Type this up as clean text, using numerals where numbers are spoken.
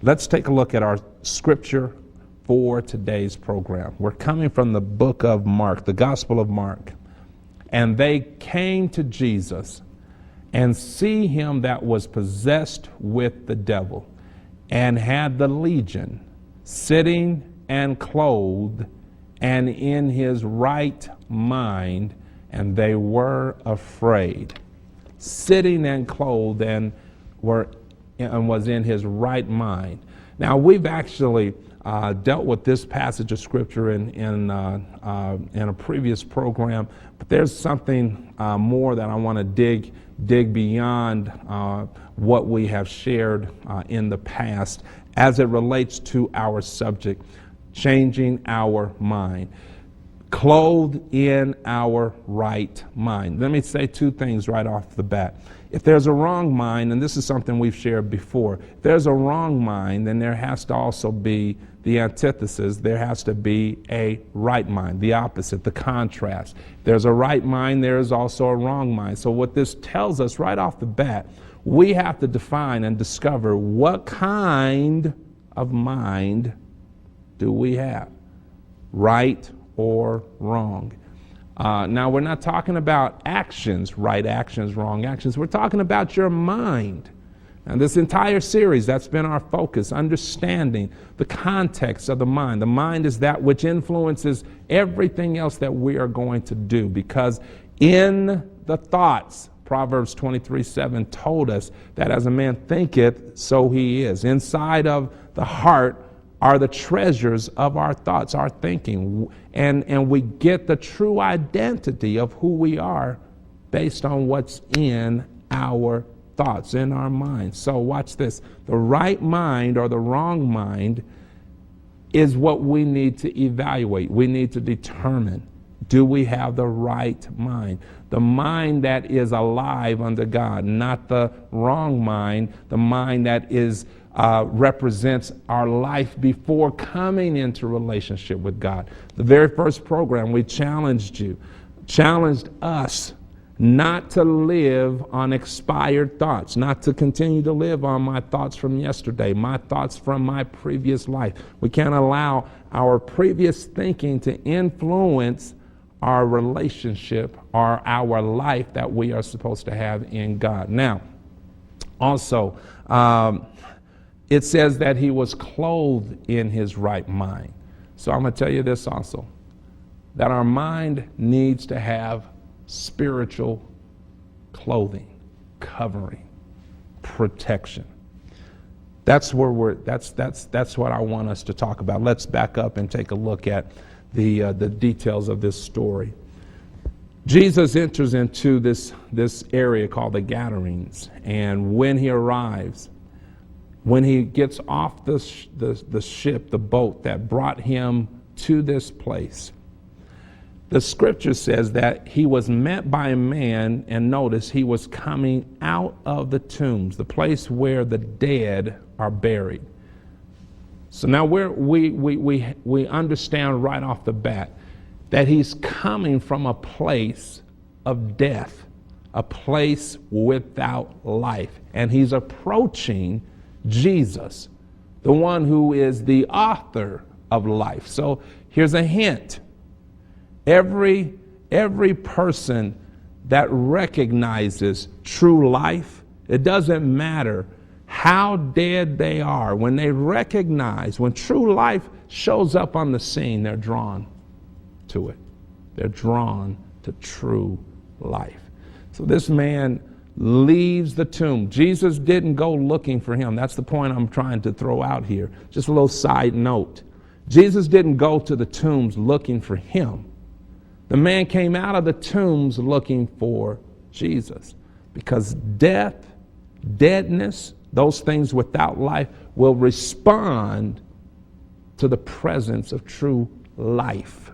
Let's take a look at our scripture for today's program. We're coming from the book of Mark, the Gospel of Mark. And they came to Jesus and see him that was possessed with the devil and had the legion, sitting and clothed and in his right mind, and they were afraid. Sitting and clothed and was in his right mind. Now, we've actually dealt with this passage of scripture in a previous program, but there's something more that I want to dig beyond what we have shared in the past as it relates to our subject, changing our mind. Clothed in our right mind. Let me say two things right off the bat. If there's a wrong mind, and this is something we've shared before, if there's a wrong mind, then there has to also be the antithesis. There has to be a right mind, the opposite, the contrast. If there's a right mind, there is also a wrong mind. So what this tells us right off the bat, we have to define and discover what kind of mind do we have, right or wrong. Now, we're not talking about actions, right actions, wrong actions. We're talking about your mind. And this entire series, that's been our focus, understanding the context of the mind. The mind is that which influences everything else that we are going to do, because in the thoughts, Proverbs 23:7 told us that as a man thinketh, so he is. Inside of the heart are the treasures of our thoughts, our thinking. And we get the true identity of who we are based on what's in our thoughts, in our minds. So watch this. The right mind or the wrong mind is what we need to evaluate. We need to determine, do we have the right mind? The mind that is alive under God, not the wrong mind, the mind that is represents our life before coming into relationship with God. The very first program, we challenged us not to live on expired thoughts, not to continue to live on my thoughts from yesterday, my thoughts from my previous life. We can't allow our previous thinking to influence our relationship or our life that we are supposed to have in God. Now, also, it says that he was clothed in his right mind. So I'm going to tell you this also, that our mind needs to have spiritual clothing, covering, protection. That's where that's what I want us to talk about. Let's back up and take a look at the details of this story. Jesus enters into this area called the Gadarenes, and when he arrives, when he gets off the ship, the boat that brought him to this place, the scripture says that he was met by a man, and notice he was coming out of the tombs, the place where the dead are buried. So now we understand right off the bat that he's coming from a place of death, a place without life, and he's approaching Jesus, the one who is the author of life. So here's a hint. Every person that recognizes true life, it doesn't matter how dead they are, when true life shows up on the scene, they're drawn to it. They're drawn to true life. So this man leaves the tomb. Jesus didn't go looking for him. That's the point I'm trying to throw out here. Just a little side note. Jesus didn't go to the tombs looking for him. The man came out of the tombs looking for Jesus, because death, deadness, those things without life will respond to the presence of true life.